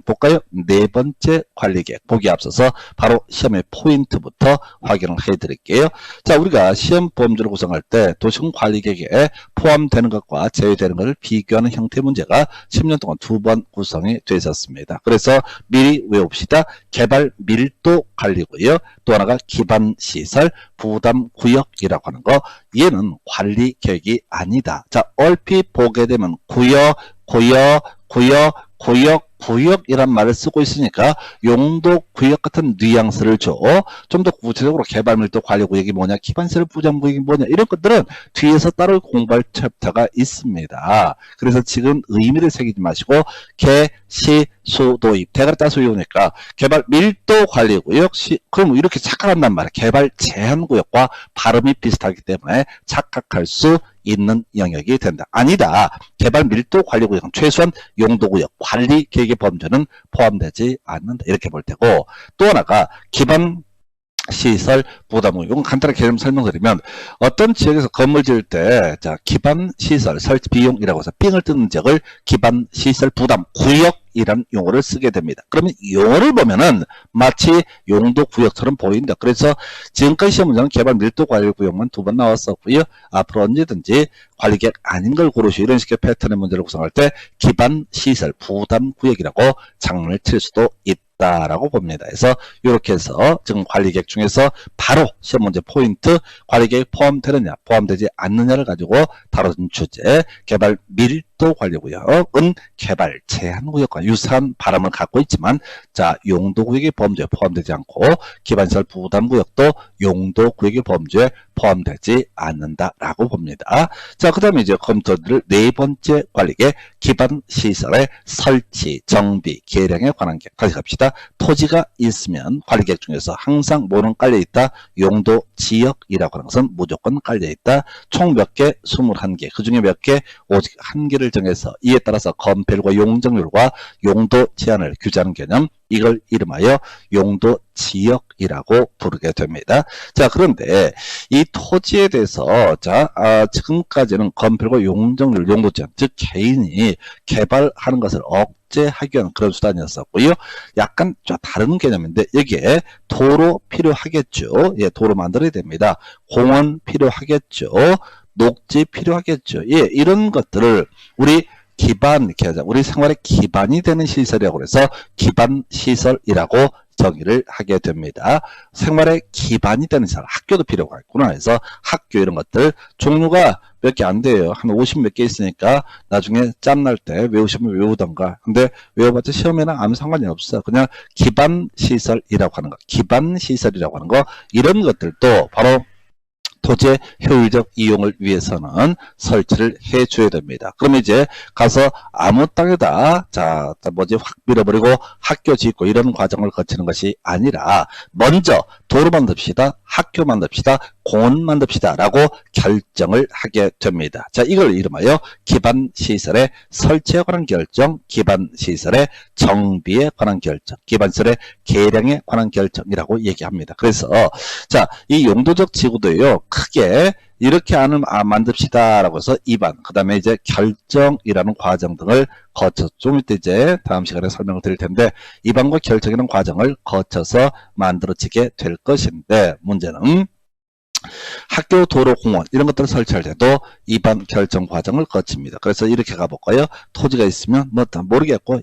볼까요? 4번째 관리계획 보기 앞서서 바로 시험의 포인트부터 확인을 해 드릴게요. 자, 우리가 시험 범주를 구성할 때 도시군 관리계획에 포함되는 것과 제외되는 것을 비교하는 형태의 문제가 10년 동안 2번 구성이 되어 있었습니다. 그래서 미리 외웁시다. 개발 밀도 관리고요. 또 하나가 기반시설 부담구역이라고 하는 거. 얘는 관리계획이 아니다. 자, 얼핏 보게 되면 구역이란 말을 쓰고 있으니까 용도 구역 같은 뉘앙스를 줘. 좀 더 구체적으로 개발밀도 관리구역이 뭐냐, 기반시설 부담구역이 뭐냐, 이런 것들은 뒤에서 따로 공부할 챕터가 있습니다. 그래서 지금 의미를 새기지 마시고 개, 시, 수, 도입 대가리 따서 외우니까 개발 밀도 관리구역, 그럼 이렇게 착각한단 말이야. 개발 제한구역과 발음이 비슷하기 때문에 착각할 수 있는 영역이 된다. 아니다. 개발 밀도 관리구역은 최소한 용도구역 관리 계획의 범주는 포함되지 않는다. 이렇게 볼 테고, 또 하나가 기반 시설 부담구역. 이건 간단하게 개념 설명드리면 어떤 지역에서 건물 지을 때 자 기반 시설 설치 비용이라고 해서 삥을 뜯는 지역을 기반 시설 부담 구역이라는 용어를 쓰게 됩니다. 그러면 용어를 보면은 마치 용도 구역처럼 보인다. 그래서 지금까지 시험 문제는 개발 밀도 관리 구역만 2번 나왔었고요. 앞으로 언제든지 관리계획 아닌 걸 고르시오. 이런 식의 패턴의 문제를 구성할 때 기반 시설 부담 구역이라고 장문을 칠 수도 있다. 라고 봅니다. 그래서 이렇게 해서 지금 관리계획 중에서 바로 시험 문제 포인트 관리계획 포함되느냐 포함되지 않느냐를 가지고 다루는 주제 개발 밀도 관리구역은 개발 제한구역과 유사한 발음을 갖고 있지만 자 용도구역의 범주에 포함되지 않고 기반시설 부담구역도 용도구역의 범주에 포함되지 않는다라고 봅니다. 자, 그 다음에 이제 검토드릴 4번째 관리계획 기반 시설의 설치, 정비, 계량에 관한 계획. 다시 갑시다. 토지가 있으면 관리 계획 중에서 항상 뭐는 깔려 있다? 용도 지역이라고 하는 것은 무조건 깔려 있다. 총 몇 개? 21개. 그 중에 몇 개? 오직 한 개를 정해서 이에 따라서 건폐율과 용적률과 용도 제한을 규제하는 개념. 이걸 이름하여 용도 지역이라고 부르게 됩니다. 자, 그런데 이 토지에 대해서 지금까지는 건폐율과 용적률, 용도 제한, 즉 개인이 개발하는 것을 억제하기 위한 그런 수단이었었고요. 약간 좀 다른 개념인데 여기에 도로 필요하겠죠. 예, 도로 만들어야 됩니다. 공원 필요하겠죠. 녹지 필요하겠죠. 예, 이런 것들을 우리 우리 생활의 기반이 되는 시설이라고 해서 기반시설이라고 정의를 하게 됩니다. 생활의 기반이 되는 시설, 학교도 필요가 있구나 해서 학교 이런 것들 종류가 몇 개 안 돼요. 한 50 몇 개 있으니까 나중에 짬날 때 외우시면 외우던가. 근데 외워봤자 시험에는 아무 상관이 없어. 그냥 기반시설이라고 하는 거, 기반시설이라고 하는 거, 이런 것들도 바로 토지의 효율적 이용을 위해서는 설치를 해줘야 됩니다. 그러면 이제 가서 아무 땅에다 확 밀어버리고 학교 짓고 이런 과정을 거치는 것이 아니라 먼저 도로 만듭시다, 학교 만듭시다, 공원 만듭시다 라고 결정을 하게 됩니다. 자, 이걸 이름하여 기반시설의 설치에 관한 결정, 기반시설의 정비에 관한 결정, 기반시설의 계량에 관한 결정이라고 얘기합니다. 그래서 자, 이 용도적 지구도요, 크게 이렇게 만듭시다 라고 해서 입안, 그 다음에 이제 결정이라는 과정 등을 거쳐서 좀 이따 이제 다음 시간에 설명을 드릴 텐데, 입안과 결정이라는 과정을 거쳐서 만들어지게 될 것인데, 문제는 학교, 도로, 공원 이런 것들을 설치할 때도 입안 결정 과정을 거칩니다. 그래서 이렇게 가볼까요? 토지가 있으면 모르겠고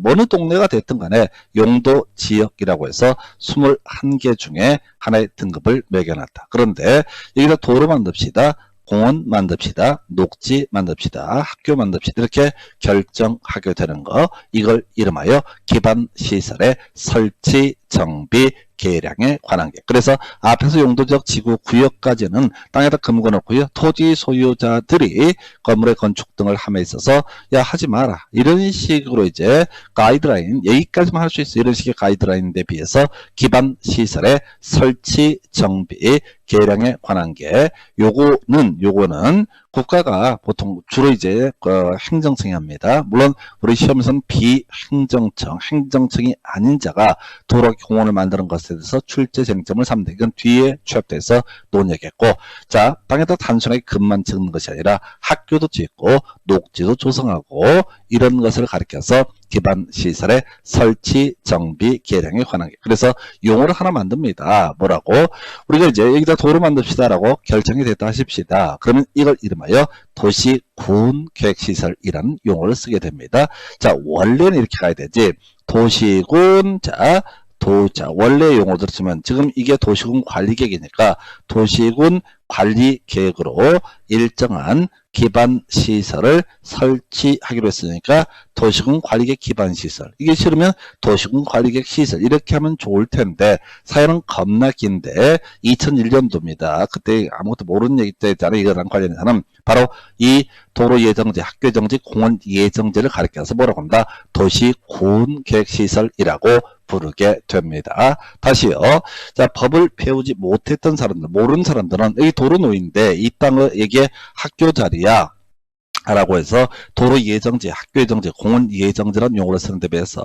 어느 동네가 됐든 간에 용도 지역이라고 해서 21개 중에 하나의 등급을 매겨놨다. 그런데 여기다 도로 만듭시다, 공원 만듭시다, 녹지 만듭시다, 학교 만듭시다 이렇게 결정하게 되는 거, 이걸 이름하여 기반시설의 설치, 정비, 계량에 관한 게. 그래서 앞에서 용도적 지구 구역까지는 땅에다 금거놓고요, 토지 소유자들이 건물의 건축 등을 함에 있어서 야 하지 마라 이런 식으로 이제 가이드라인, 여기까지만 할 수 있어 이런 식의 가이드라인에 비해서 기반시설의 설치, 정비, 계량에 관한 게 요거는 국가가 보통 주로 이제 행정청이 합니다. 물론 우리 시험에서는 비행정청, 행정청이 아닌 자가 도로, 공원을 만드는 것에 대해서 출제 쟁점을 삼는데 이건 뒤에 취합돼서 논의하겠고, 자, 땅에다 단순하게 금만 짓는 것이 아니라 학교도 짓고 녹지도 조성하고 이런 것을 가리켜서 기반시설의 설치, 정비, 계량에 관한 게. 그래서 용어를 하나 만듭니다. 뭐라고? 우리가 이제 여기다 도로 만듭시다라고 결정이 됐다 하십시다. 그러면 이걸 이름하여 도시군계획시설이라는 용어를 쓰게 됩니다. 자, 원래는 이렇게 가야 되지. 도시군, 원래 용어를 쓰면 지금 이게 도시군 관리계획이니까 도시군 관리계획으로 일정한 기반시설을 설치하기로 했으니까 도시군 관리계획 기반시설, 이게 싫으면 도시군 관리계획 시설 이렇게 하면 좋을 텐데 사연은 겁나 긴데 2001년도입니다. 그때 아무것도 모르는 얘기 때문에 이거랑 관련해서는 바로 이 도로 예정제, 학교 예정제, 공원 예정제를 가리켜서 뭐라고 합니다? 도시군 계획시설이라고 부르게 됩니다. 다시요. 자, 법을 배우지 못했던 사람들, 모르는 사람들은 여기 도로 놓인데 이 땅을 이게 학교 자리야 라고 해서 도로 예정제, 학교 예정제, 공원 예정제라는 용어를 쓰는 데 비해서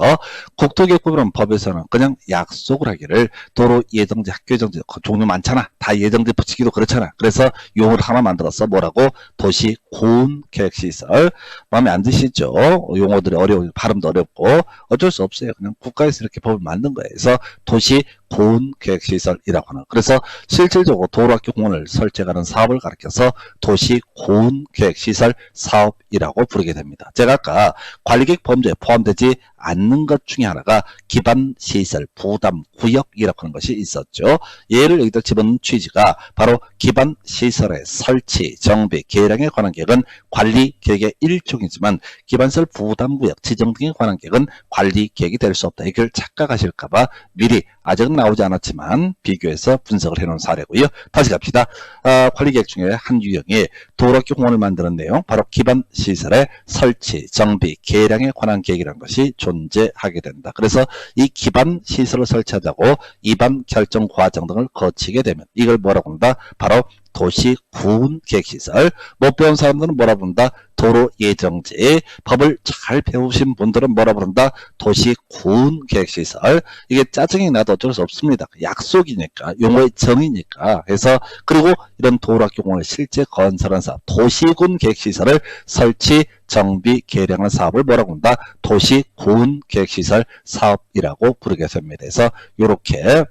국토기획법이라는 법에서는 그냥 약속을 하기를 도로 예정제, 학교 예정제 종류 많잖아. 다 예정제 붙이기도 그렇잖아. 그래서 용어를 하나 만들어서 뭐라고? 도시군계획시설. 마음에 안 드시죠? 용어들이 어려워, 발음도 어렵고 어쩔 수 없어요. 그냥 국가에서 이렇게 법을 만든 거예요. 그래서 도시군계획시설이라고 하는. 그래서 실질적으로 도로, 학교, 공원을 설치해가는 사업을 가리켜서 도시군계획시설 사업이라고 부르게 됩니다. 제가 아까 관리계획 범죄에 포함되지 않는 것 중에 하나가 기반시설 부담구역이라고 하는 것이 있었죠. 얘를 여기다 집어넣은 취지가 바로 기반시설의 설치, 정비, 개량에 관한 계획은 관리계획의 일종이지만 기반시설 부담구역 지정 등에 관한 계획은 관리계획이 될 수 없다. 이걸 착각하실까봐 미리 아직은 나오지 않았지만 비교해서 분석을 해놓은 사례고요. 다시 갑시다. 관리계획 중에 한 유형이 도로학교 공원을 만드는 내용, 바로 기반시설의 설치, 정비, 개량에 관한 계획이라는 것이 존재하게 된다. 그래서 이 기반시설을 설치하자고 이반 결정 과정 등을 거치게 되면 이걸 뭐라고 한다? 바로 도시구훈계획시설. 못 배운 사람들은 뭐라 부른다? 도로예정지. 법을 잘 배우신 분들은 뭐라 부른다? 도시구훈계획시설. 이게 짜증이 나도 어쩔 수 없습니다. 약속이니까, 용어의 정의니까. 해서 그리고 이런 도로학교 공원을 실제 건설한 사업, 도시군계획시설을 설치, 정비, 개량하는 사업을 뭐라고 한다? 도시구훈계획시설 사업이라고 부르게 됩니다. 그래서 이렇게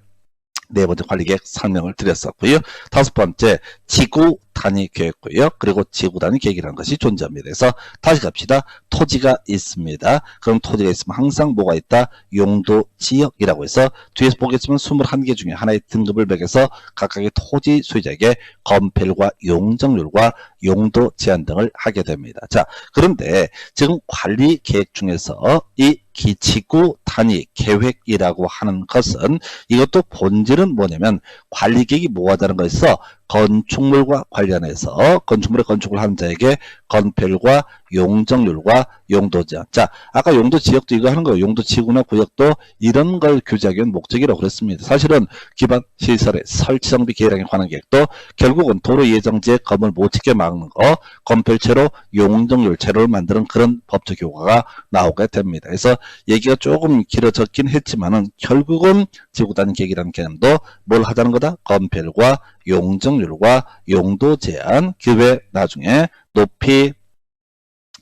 네 번째 관리계획 설명을 드렸었고요. 다섯 번째 지구 단위 계획고요. 그리고 지구 단위 계획이라는 것이 존재합니다. 그래서 다시 갑시다. 토지가 있습니다. 그럼 토지가 있으면 항상 뭐가 있다? 용도 지역이라고 해서 뒤에서 보겠지만 21개 중에 하나의 등급을 매겨서 각각의 토지 소유자에게 건폐율과 용적률과 용도 제한 등을 하게 됩니다. 자, 그런데 지금 관리 계획 중에서 이 지구 단위 계획이라고 하는 것은 이것도 본질은 뭐냐면 관리계획이 뭐 하자는 거에서 건축물과 관련해서 건축물의 건축을 하는 자에게 건폐율과 용적률과 용도 제한. 자, 아까 용도 지역도 이거 하는 거예요. 용도 지구나 구역도 이런 걸 규제하기 위한 목적이라고 그랬습니다. 사실은 기반 시설의 설치 정비 개량에 관한 계획도 결국은 도로 예정지에 건물 못 짓게 막는 거, 건폐율제로 용적률 제로를 만드는 그런 법적 효과가 나오게 됩니다. 그래서 얘기가 조금 길어졌긴 했지만은 결국은 지구 단위 계획이라는 개념도 뭘 하자는 거다? 건폐율과 용적률과 용도 제한, 그 외 나중에 높이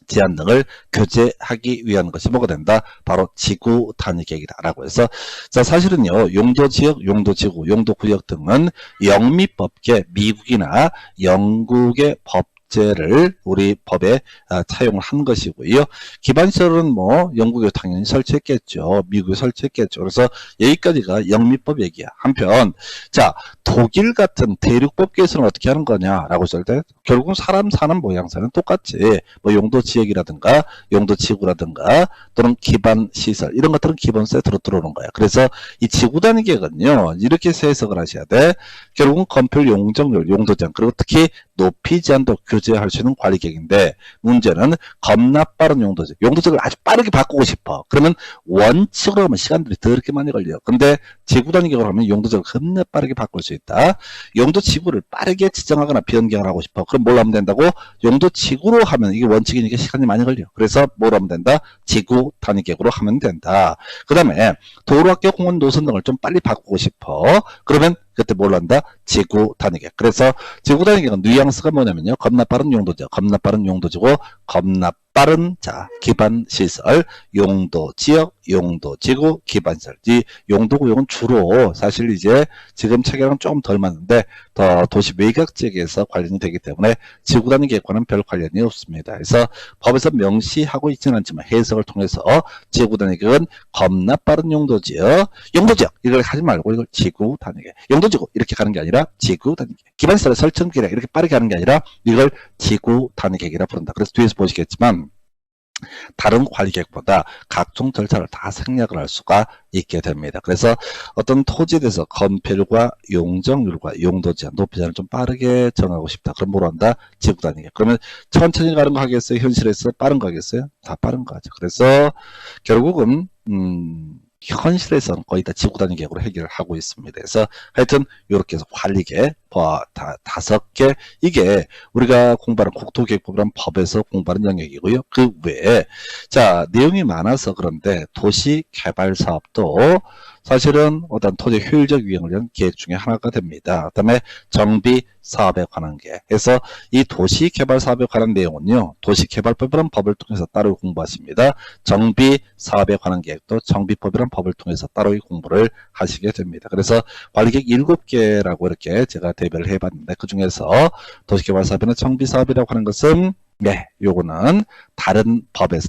제한 등을 규제하기 위한 것이 뭐가 된다? 바로 지구 단위 계획이다라고 해서, 자, 사실은요, 용도 지역, 용도 지구, 용도 구역 등은 영미법계 미국이나 영국의 법제를 우리 법에 차용을 한 것이고요. 기반시설은 뭐 영국에 당연히 설치했겠죠. 미국에 설치했겠죠. 그래서 여기까지가 영미법 얘기야. 한편 자, 독일 같은 대륙법계에서는 어떻게 하는 거냐라고 했을 때 결국은 사람 사는 모양새는 똑같지. 뭐 용도 지역이라든가 용도 지구라든가 또는 기반 시설 이런 것들은 기본 세트로 들어오는 거야. 그래서 이 지구 단위 계획은요, 이렇게 해석을 하셔야 돼. 결국은 건폐율, 용적률, 용도 제한, 그리고 특히 높이 제한도 규제할 수 있는 관리 계획인데, 문제는 겁나 빠른 용도적. 용도적을 아주 빠르게 바꾸고 싶어. 그러면 원칙으로 하면 시간들이 더럽게 많이 걸려. 근데 지구 단위 계획으로 하면 용도적을 겁나 빠르게 바꿀 수 있다. 용도 지구를 빠르게 지정하거나 변경을 하고 싶어. 그럼 뭘 하면 된다고? 용도 지구로 하면 이게 원칙이니까 시간이 많이 걸려. 그래서 뭘 하면 된다? 지구 단위 계획으로 하면 된다. 그 다음에 도로학교 공원 노선 등을 좀 빨리 바꾸고 싶어. 그러면 그때 뭘 한다? 지구 단위 계획. 그래서 지구 단위 계획은 뉘앙스가 뭐냐면요, 겁나 빠른 용도죠. 겁나 빠른 용도지고 겁나 빠른 자 기반 시설, 용도 지역, 용도 지구, 기반 시설. 이 용도 구역은 주로 사실 이제 지금 체계랑 조금 덜 맞는데 더 도시 외곽 지역에서 관련이 되기 때문에 지구 단위 계획과는 별 관련이 없습니다. 그래서 법에서 명시하고 있지는 않지만 해석을 통해서 지구 단위 계획은 겁나 빠른 용도 지역, 용도 지역 이걸 하지 말고 이걸 지구 단위 계획, 용도 지구 이렇게 가는 게 아니라 지구 단위 계획, 기반 시설의 설정 계획 이렇게 빠르게 하는 게 아니라 이걸 지구 단위 계획이라 부른다. 그래서 뒤에서 보시겠지만 다른 관리 계획보다 각종 절차를 다 생략을 할 수가 있게 됩니다. 그래서 어떤 토지에 대해서 건폐율과 용적률과 용도 제한, 높이 제한을 좀 빠르게 정하고 싶다. 그럼 뭘 한다? 지구 단위 계획. 그러면 천천히 가는 거 하겠어요? 현실에서 빠른 거 하겠어요? 다 빠른 거 하죠. 그래서 결국은 현실에서는 거의 다 지구 단위 계획으로 해결을 하고 있습니다. 그래서 하여튼 이렇게 해서 관리계획 다섯 개, 이게 우리가 공부하는 국토계획법이라는 법에서 공부하는 영역이고요. 그 외에 자, 내용이 많아서 그런데 도시개발사업도 사실은 어떤 토지 효율적 유형을 위한 계획 중에 하나가 됩니다. 그 다음에 정비 사업에 관한 계획. 그래서 이 도시개발 사업에 관한 내용은요, 도시개발법이라는 법을 통해서 따로 공부하십니다. 정비 사업에 관한 계획도 정비법이라는 법을 통해서 따로 공부를 하시게 됩니다. 그래서 관리계획 7개라고 이렇게 제가 대별을 해봤는데, 그 중에서 도시개발 사업이나 정비 사업이라고 하는 것은 네, 요거는 다른 법에서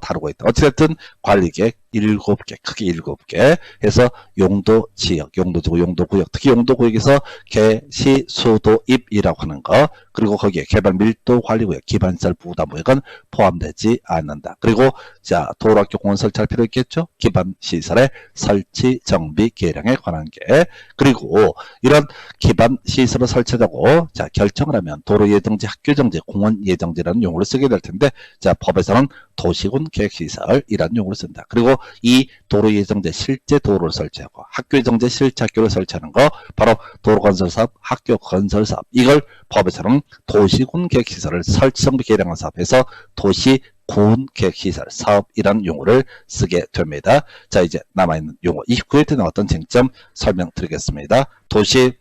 다루고 있다. 어찌됐든 관리계획 7개, 크게 7개 해서 용도 지역, 용도지구, 용도구역, 특히 용도구역에서 개, 시, 수도, 입이라고 하는 거, 그리고 거기에 개발 밀도 관리구역, 기반시설 부담구역은 포함되지 않는다. 그리고 자, 도로학교 공원 설치할 필요 있겠죠? 기반시설의 설치, 정비, 계량에 관한 게, 그리고 이런 기반시설을 설치하고 자, 결정을 하면 도로예정지, 학교정지, 공원 예정지라는 용어를 쓰게 될 텐데, 자, 법에서는 도시군 계획시설이라는 용어를 쓴다. 그리고 이 도로 예정지 실제 도로를 설치하고 학교 예정지 실제 학교를 설치하는 거 바로 도로건설사업, 학교 건설사업, 이걸 법에서는 도시군 계획시설을 설치, 정비, 계량한 사업에서 도시군 계획시설 사업이라는 용어를 쓰게 됩니다. 자, 이제 남아있는 용어 29회 때 나왔던 쟁점 설명드리겠습니다. 도시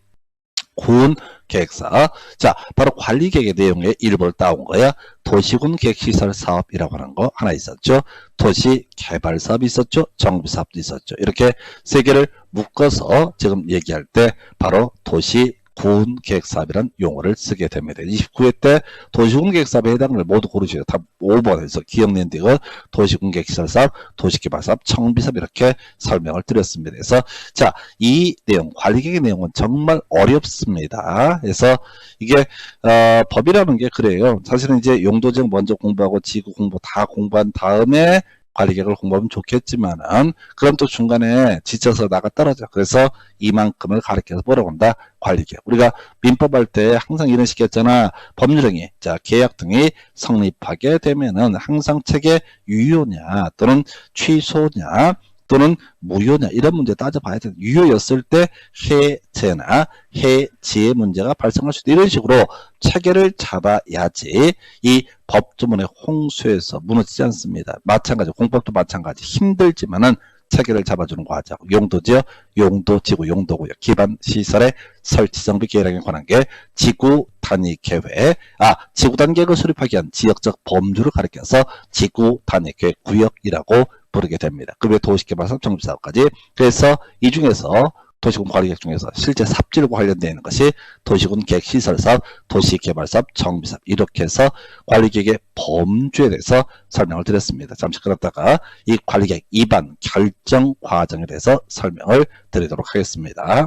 군 계획사. 자, 바로 관리계획의 내용의 일부를 따온 거야. 도시군 계획시설 사업이라고 하는 거 하나 있었죠. 도시 개발 사업이 있었죠. 정비 사업도 있었죠. 이렇게 세 개를 묶어서 지금 얘기할 때 바로 도시 군 계획사업이라는 용어를 쓰게 됩니다. 29회 때 도시군 계획사업에 해당하는 걸 모두 고르셔요. 다 5번에서 기억낸 데가 도시군 계획시설 사업, 도시개발 사업, 정비사업 이렇게 설명을 드렸습니다. 그래서 자, 이 내용, 관리계획의 내용은 정말 어렵습니다. 그래서 이게 법이라는 게 그래요. 사실은 이제 용도지역 먼저 공부하고 지구 공부 다 공부한 다음에 관리계획을 공부하면 좋겠지만은 그럼 또 중간에 지쳐서 나가 떨어져. 그래서 이만큼을 가르쳐서 보러 온다. 관리계획. 우리가 민법 할 때 항상 이런 식이었잖아. 법률행위, 자, 계약 등이 성립하게 되면은 항상 책의 유효냐 또는 취소냐 또는 무효냐 이런 문제 따져봐야 돼. 유효였을 때 해제나 해지의 문제가 발생할 수도 이런 식으로 체계를 잡아야지 이 법조문의 홍수에서 무너지지 않습니다. 마찬가지 공법도 마찬가지 힘들지만은 체계를 잡아주는 과정. 용도지역, 용도지구, 용도구역, 기반시설의 설치, 정비, 계획에 관한 게 지구 단위 계획. 지구 단위 계획을 수립하기 위한 지역적 범주를 가리켜서 지구 단위 계획 구역이라고 부르게 됩니다. 그 외 도시개발사업, 정비사업까지. 그래서 이 중에서 도시군 관리계획 중에서 실제 삽질과 관련되어 있는 것이 도시군 계획시설사업, 도시개발사업, 정비사업 이렇게 해서 관리계획의 범주에 대해서 설명을 드렸습니다. 잠시 끊었다가 이 관리계획 입안 결정 과정에 대해서 설명을 드리도록 하겠습니다.